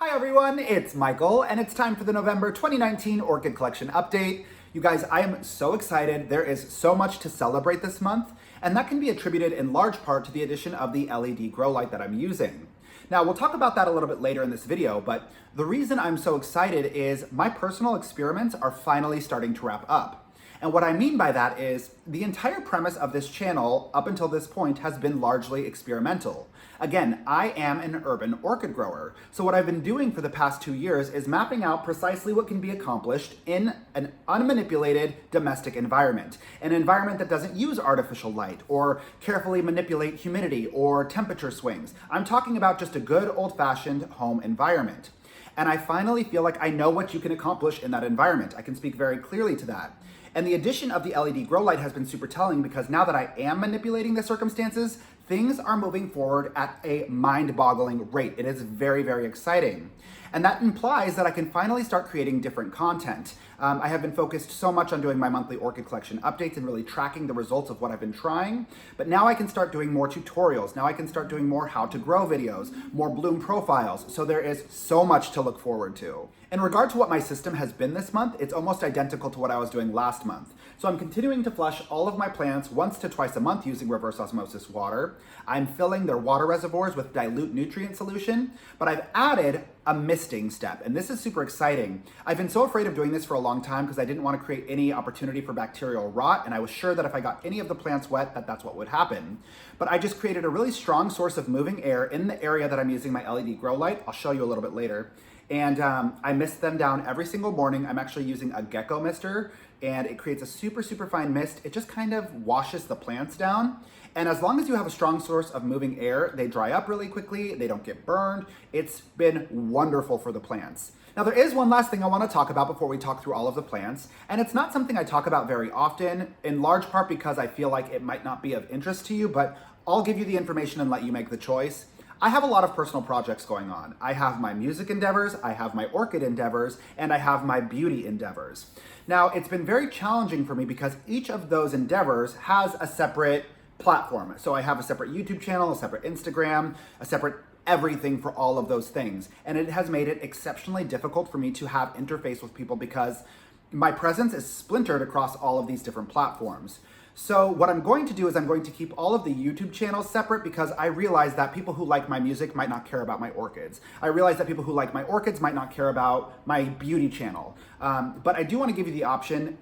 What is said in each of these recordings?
Hi everyone, it's Michael, and it's time for the November 2019 Orchid Collection update. You guys, I am so excited. There is so much to celebrate this month, and that can be attributed in large part to the addition of the LED grow light that I'm using. Now, we'll talk about that a little bit later in this video, but the reason I'm so excited is my personal experiments are finally starting to wrap up. And what I mean by that is the entire premise of this channel up until this point has been largely experimental. Again, I am an urban orchid grower. So what I've been doing for the past 2 years is mapping out precisely what can be accomplished in an unmanipulated domestic environment. An environment that doesn't use artificial light or carefully manipulate humidity or temperature swings. I'm talking about just a good old-fashioned home environment. And I finally feel like I know what you can accomplish in that environment. I can speak very clearly to that. And the addition of the LED grow light has been super telling because now that I am manipulating the circumstances, things are moving forward at a mind-boggling rate. It is very, very exciting. And that implies that I can finally start creating different content. I have been focused so much on doing my monthly Orchid Collection updates and really tracking the results of what I've been trying. But now I can start doing more tutorials. Now I can start doing more how to grow videos, more bloom profiles. So there is so much to look forward to. In regard to what my system has been this month, it's almost identical to what I was doing last month. So I'm continuing to flush all of my plants once to twice a month using reverse osmosis water. I'm filling their water reservoirs with dilute nutrient solution, but I've added a misting step, and this is super exciting. I've been so afraid of doing this for a long time because I didn't want to create any opportunity for bacterial rot, and I was sure that if I got any of the plants wet, that's what would happen. But I just created a really strong source of moving air in the area that I'm using my LED grow light. I'll show you a little bit later. And I mist them down every single morning. I'm actually using a gecko mister, and it creates a super, super fine mist. It just kind of washes the plants down. And as long as you have a strong source of moving air, they dry up really quickly, they don't get burned. It's been wonderful for the plants. Now there is one last thing I want to talk about before we talk through all of the plants, and it's not something I talk about very often, in large part because I feel like it might not be of interest to you, but I'll give you the information and let you make the choice. I have a lot of personal projects going on. I have my music endeavors, I have my orchid endeavors, and I have my beauty endeavors. Now, it's been very challenging for me because each of those endeavors has a separate platform. So I have a separate YouTube channel, a separate Instagram, a separate everything for all of those things. And it has made it exceptionally difficult for me to have interface with people because my presence is splintered across all of these different platforms. So what I'm going to do is I'm going to keep all of the YouTube channels separate because I realize that people who like my music might not care about my orchids. I realize that people who like my orchids might not care about my beauty channel. But I do want to give you the option.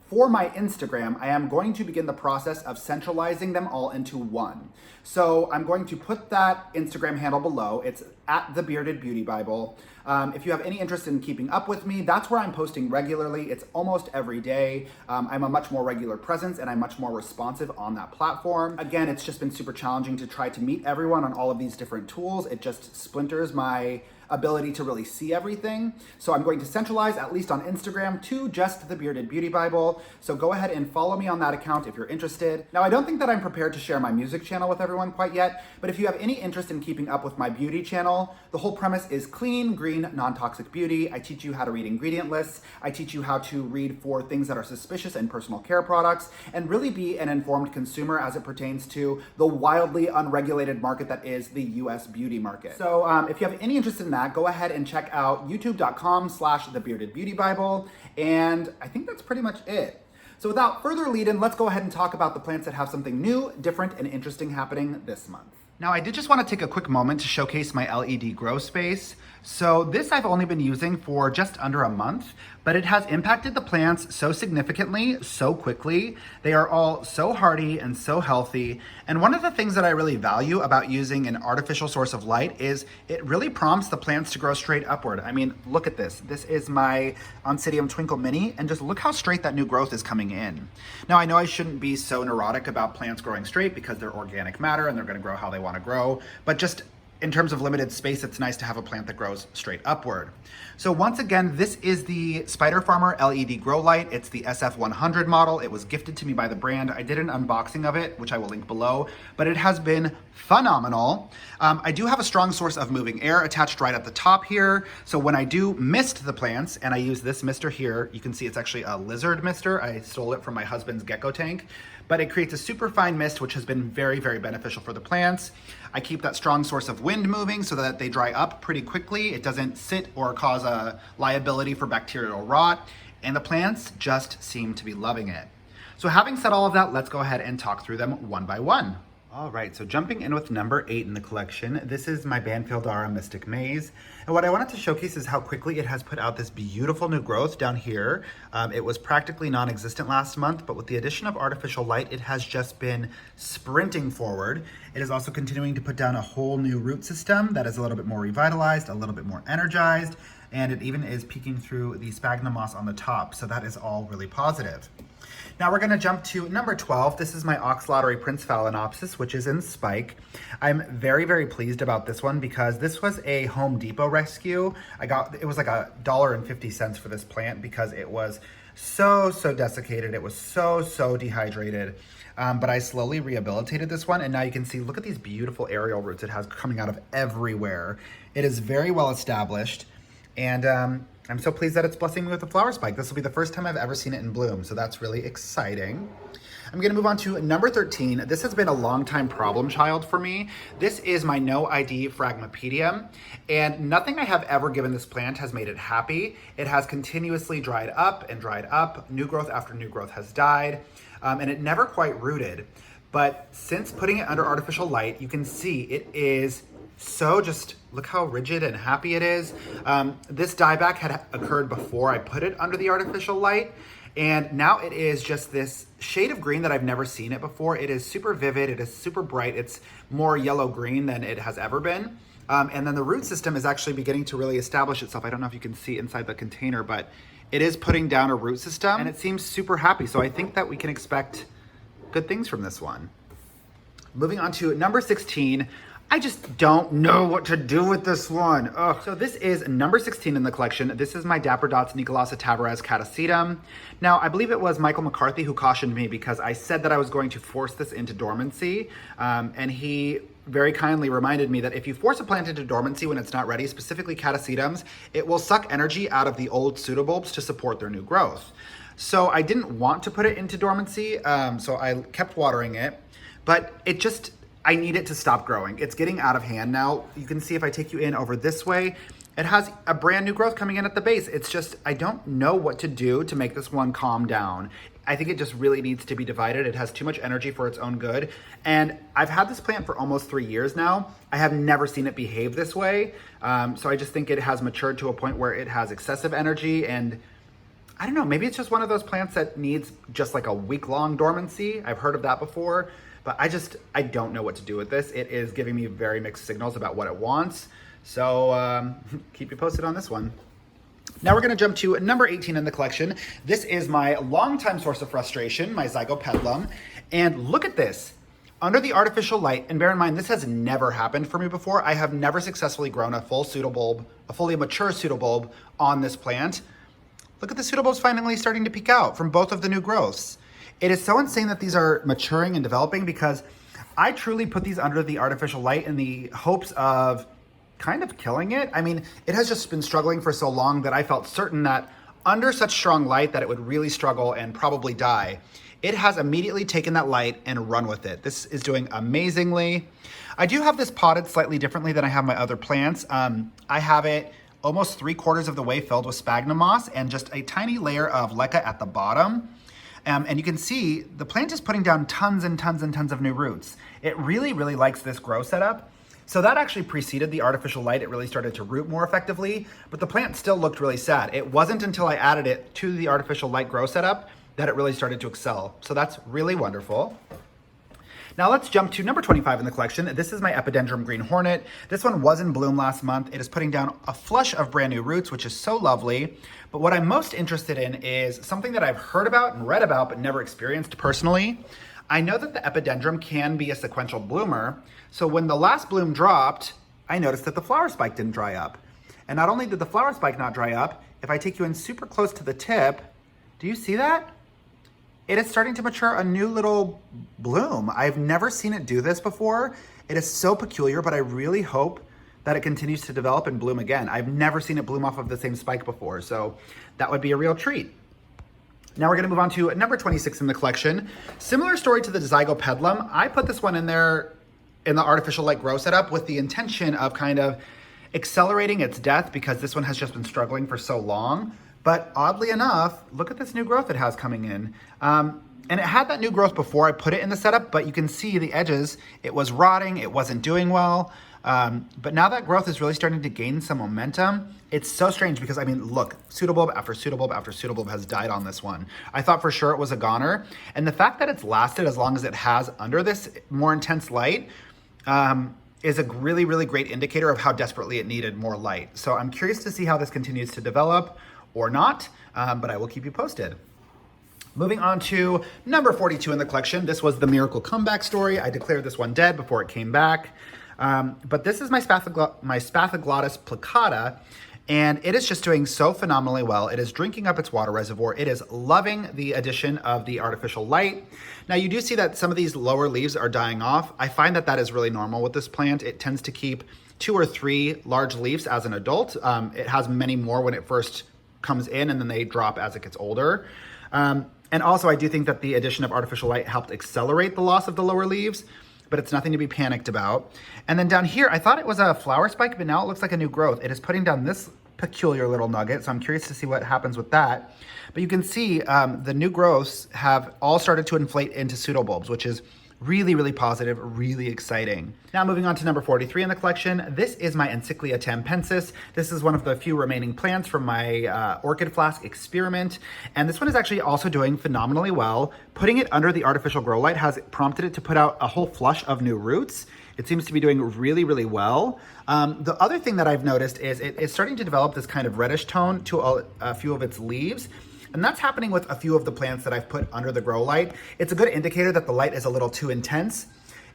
For my Instagram, I am going to begin the process of centralizing them all into one. So I'm going to put that Instagram handle below. It's at The Bearded Beauty Bible. If you have any interest in keeping up with me, that's where I'm posting regularly. It's almost every day. I'm a much more regular presence and I'm much more responsive on that platform. Again, it's just been super challenging to try to meet everyone on all of these different tools. It just splinters my ability to really see everything. So I'm going to centralize, at least on Instagram, to just The Bearded Beauty Bible. So go ahead and follow me on that account if you're interested. Now, I don't think that I'm prepared to share my music channel with everyone quite yet, but if you have any interest in keeping up with my beauty channel, the whole premise is clean, green, non-toxic beauty. I teach you how to read ingredient lists. I teach you how to read for things that are suspicious in personal care products and really be an informed consumer as it pertains to the wildly unregulated market that is the US beauty market. So if you have any interest in that, go ahead and check out youtube.com/thebeardedbeautybible, and I think that's pretty much it. So without further lead-in, let's go ahead and talk about the plants that have something new, different, and interesting happening this month. Now, I did just want to take a quick moment to showcase my LED grow space. So this I've only been using for just under a month, but it has impacted the plants so significantly, so quickly. They are all so hardy and so healthy. And one of the things that I really value about using an artificial source of light is it really prompts the plants to grow straight upward. I mean, look at this. This is my Oncidium Twinkle Mini, and just look how straight that new growth is coming in. Now, I know I shouldn't be so neurotic about plants growing straight because they're organic matter and they're gonna grow how they want to grow, but just in terms of limited space, it's nice to have a plant that grows straight upward. So once again, this is the Spider Farmer LED grow light. It's the SF100 model. It was gifted to me by the brand. I did an unboxing of it, which I will link below, but it has been phenomenal. I do have a strong source of moving air attached right at the top here. So when I do mist the plants, and I use this mister here, you can see it's actually a lizard mister. I stole it from my husband's gecko tank. but it creates a super fine mist, which has been very, very beneficial for the plants. I keep that strong source of wind moving so that they dry up pretty quickly. It doesn't sit or cause a liability for bacterial rot, and the plants just seem to be loving it. So having said all of that, let's go ahead and talk through them one by one. All right, so jumping in with number 8 in the collection, this is my Banfieldara Mystic Maze. And what I wanted to showcase is how quickly it has put out this beautiful new growth down here. It was practically non-existent last month, but with the addition of artificial light, it has just been sprinting forward. It is also continuing to put down a whole new root system that is a little bit more revitalized, a little bit more energized, and it even is peeking through the sphagnum moss on the top, so that is all really positive. Now we're gonna jump to number 12. This is my Oxlottery Prince Phalaenopsis, which is in spike. I'm very, very pleased about this one because this was a Home Depot rescue. It was like $1.50 for this plant because it was so desiccated. It was so dehydrated. But I slowly rehabilitated this one, and now you can see, look at these beautiful aerial roots it has coming out of everywhere. It is very well established, and I'm so pleased that it's blessing me with a flower spike. This will be the first time I've ever seen it in bloom, so that's really exciting. I'm gonna move on to number 13. This has been a long time problem child for me. This is my No ID Phragmipedium, and nothing I have ever given this plant has made it happy. It has continuously dried up and dried up. New growth after new growth has died, and it never quite rooted. But since putting it under artificial light, you can see it is so look how rigid and happy it is. This dieback had occurred before I put it under the artificial light, and now it is just this shade of green that I've never seen it before. It is super vivid, it is super bright, it's more yellow-green than it has ever been. And then the root system is actually beginning to really establish itself. I don't know if you can see inside the container, but it is putting down a root system, and it seems super happy. So I think that we can expect good things from this one. Moving on to number 16, I just don't know what to do with this one. Ugh. So this is number 16 in the collection. This is my Dapper Dots Nicolasa Tavares Catasetum. Now, I believe it was Michael McCarthy who cautioned me because I said that I was going to force this into dormancy. And he very kindly reminded me that if you force a plant into dormancy when it's not ready, specifically Catasetums, it will suck energy out of the old pseudobulbs to support their new growth. So I didn't want to put it into dormancy, so I kept watering it, but I need it to stop growing. It's getting out of hand now. You can see if I take you in over this way, it has a brand new growth coming in at the base. It's just, I don't know what to do to make this one calm down. I think it just really needs to be divided. It has too much energy for its own good. And I've had this plant for almost 3 years now. I have never seen it behave this way. So I just think it has matured to a point where it has excessive energy, and I don't know, maybe it's just one of those plants that needs just like a week-long dormancy. I've heard of that before. But I don't know what to do with this. It is giving me very mixed signals about what it wants. So keep you posted on this one. Now we're gonna jump to number 18 in the collection. This is my longtime source of frustration, my Zygopetalum. And look at this. Under the artificial light, and bear in mind, this has never happened for me before. I have never successfully grown a fully mature pseudobulb on this plant. Look at the pseudobulbs finally starting to peek out from both of the new growths. It is so insane that these are maturing and developing because I truly put these under the artificial light in the hopes of kind of killing it. I mean, it has just been struggling for so long that I felt certain that under such strong light that it would really struggle and probably die. It has immediately taken that light and run with it. This is doing amazingly. I do have this potted slightly differently than I have my other plants. I have it almost 3/4 of the way filled with sphagnum moss and just a tiny layer of leca at the bottom. And you can see the plant is putting down tons and tons and tons of new roots. It really, really likes this grow setup. So that actually preceded the artificial light. It really started to root more effectively, but the plant still looked really sad. It wasn't until I added it to the artificial light grow setup that it really started to excel. So that's really wonderful. Now let's jump to number 25 in the collection. This is my Epidendrum Green Hornet. This one was in bloom last month. It is putting down a flush of brand new roots, which is so lovely. But what I'm most interested in is something that I've heard about and read about, but never experienced personally. I know that the Epidendrum can be a sequential bloomer. So when the last bloom dropped, I noticed that the flower spike didn't dry up. And not only did the flower spike not dry up, if I take you in super close to the tip, do you see that? It is starting to mature a new little bloom. I've never seen it do this before. It is so peculiar, but I really hope that it continues to develop and bloom again. I've never seen it bloom off of the same spike before, so that would be a real treat. Now we're gonna move on to number 26 in the collection. Similar story to the Zygopetalum. I put this one in there in the artificial light grow setup with the intention of kind of accelerating its death because this one has just been struggling for so long. But oddly enough, look at this new growth it has coming in. And it had that new growth before I put it in the setup, but you can see the edges, it was rotting, it wasn't doing well. But now that growth is really starting to gain some momentum. It's so strange because, I mean, look, pseudobulb after pseudobulb after pseudobulb has died on this one. I thought for sure it was a goner. And the fact that it's lasted as long as it has under this more intense light is a really, really great indicator of how desperately it needed more light. So I'm curious to see how this continues to develop or not, but I will keep you posted. Moving on to number 42 in the collection. This was the miracle comeback story. I declared this one dead before it came back. But this is my Spathoglottis plicata, and it is just doing so phenomenally well. It is drinking up its water reservoir. It is loving the addition of the artificial light. Now you do see that some of these lower leaves are dying off. I find that that is really normal with this plant. It tends to keep 2 or 3 large leaves as an adult. It has many more when it first comes in, and then they drop as it gets older. And also I do think that the addition of artificial light helped accelerate the loss of the lower leaves, but it's nothing to be panicked about. And then down here, I thought it was a flower spike, but now it looks like a new growth. It is putting down this peculiar little nugget, so I'm curious to see what happens with that. But you can see the new growths have all started to inflate into pseudobulbs, which is really, really positive, really exciting. Now moving on to number 43 in the collection. This is my Encyclia tampensis. This is one of the few remaining plants from my orchid flask experiment. And this one is actually also doing phenomenally well. Putting it under the artificial grow light has prompted it to put out a whole flush of new roots. It seems to be doing really, really well. The other thing that I've noticed is it's starting to develop this kind of reddish tone to a few of its leaves. And that's happening with a few of the plants that I've put under the grow light. It's a good indicator that the light is a little too intense.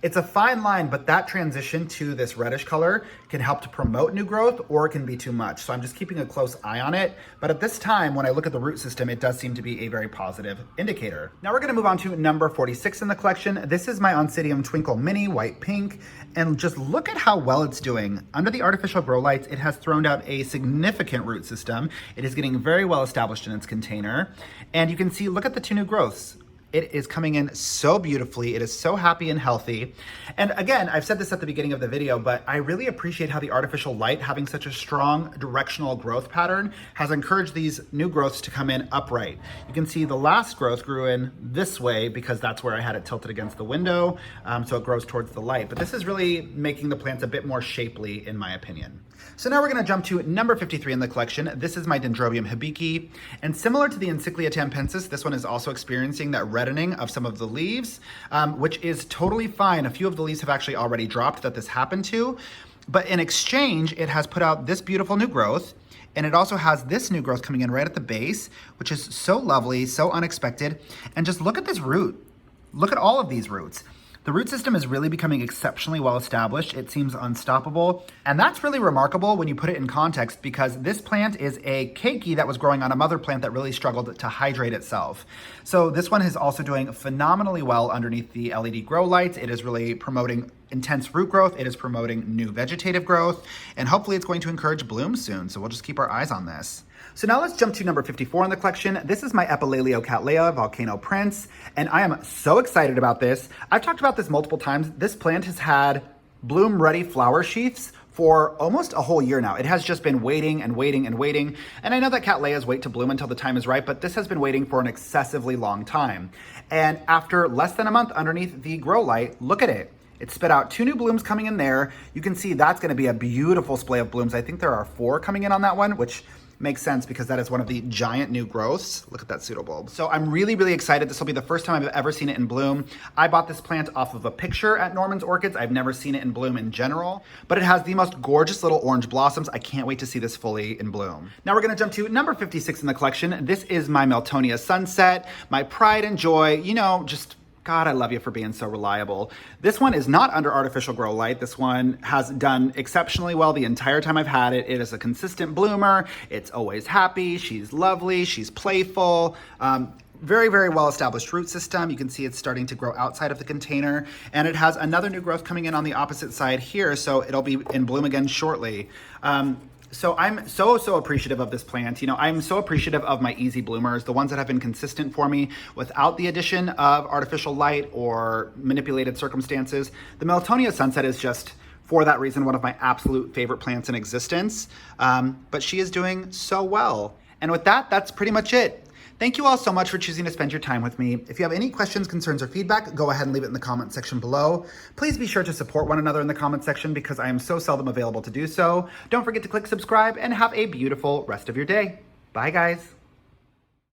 It's a fine line, but that transition to this reddish color can help to promote new growth, or it can be too much. So I'm just keeping a close eye on it. But at this time, when I look at the root system, it does seem to be a very positive indicator. Now we're gonna move on to number 46 in the collection. This is my Oncidium Twinkle Mini, white pink. And just look at how well it's doing. Under the artificial grow lights, it has thrown out a significant root system. It is getting very well established in its container. And you can see, look at the 2 new growths. It is coming in so beautifully. It is so happy and healthy. And again, I've said this at the beginning of the video, but I really appreciate how the artificial light, having such a strong directional growth pattern, has encouraged these new growths to come in upright. You can see the last growth grew in this way because that's where I had it tilted against the window, so it grows towards the light. But this is really making the plants a bit more shapely, in my opinion. So now we're gonna jump to number 53 in the collection. This is my Dendrobium hibiki. And similar to the Encyclia tampensis, this one is also experiencing that reddening of some of the leaves, which is totally fine. A few of the leaves have actually already dropped that this happened to. But in exchange, it has put out this beautiful new growth. And it also has this new growth coming in right at the base, which is so lovely, so unexpected. And just look at this root. Look at all of these roots. The root system is really becoming exceptionally well established. It seems unstoppable. And that's really remarkable when you put it in context, because this plant is a keiki that was growing on a mother plant that really struggled to hydrate itself. So this one is also doing phenomenally well underneath the LED grow lights. It is really promoting intense root growth. It is promoting new vegetative growth, and hopefully it's going to encourage blooms soon. So we'll just keep our eyes on this. So now let's jump to number 54 in the collection. This is my Epilelio Cattleya Volcano Prince, and I am so excited about this. I've talked about this multiple times. This plant has had bloom-ready flower sheaths for almost a whole year now. It has just been waiting and waiting and waiting. And I know that Cattleyas wait to bloom until the time is right, but this has been waiting for an excessively long time. And after less than a month underneath the grow light, look at it. It spit out 2 new blooms coming in there. You can see that's gonna be a beautiful splay of blooms. I think there are 4 coming in on that one, which makes sense because that is one of the giant new growths. Look at that pseudobulb. So I'm really, really excited. This will be the first time I've ever seen it in bloom. I bought this plant off of a picture at Norman's Orchids. I've never seen it in bloom in general, but it has the most gorgeous little orange blossoms. I can't wait to see this fully in bloom. Now we're gonna jump to number 56 in the collection. This is my Meltonia Sunset, my pride and joy, you know, just God, I love you for being so reliable. This one is not under artificial grow light. This one has done exceptionally well the entire time I've had it. It is a consistent bloomer. It's always happy. She's lovely. She's playful. Very, very well-established root system. You can see it's starting to grow outside of the container, and it has another new growth coming in on the opposite side here, so it'll be in bloom again shortly. So I'm so appreciative of this plant. You know, I'm so appreciative of my easy bloomers, the ones that have been consistent for me without the addition of artificial light or manipulated circumstances. The Melatonia Sunset is just, for that reason, one of my absolute favorite plants in existence. But she is doing so well. And with that, that's pretty much it. Thank you all so much for choosing to spend your time with me. If you have any questions, concerns, or feedback, go ahead and leave it in the comment section below. Please be sure to support one another in the comment section because I am so seldom available to do so. Don't forget to click subscribe and have a beautiful rest of your day. Bye, guys.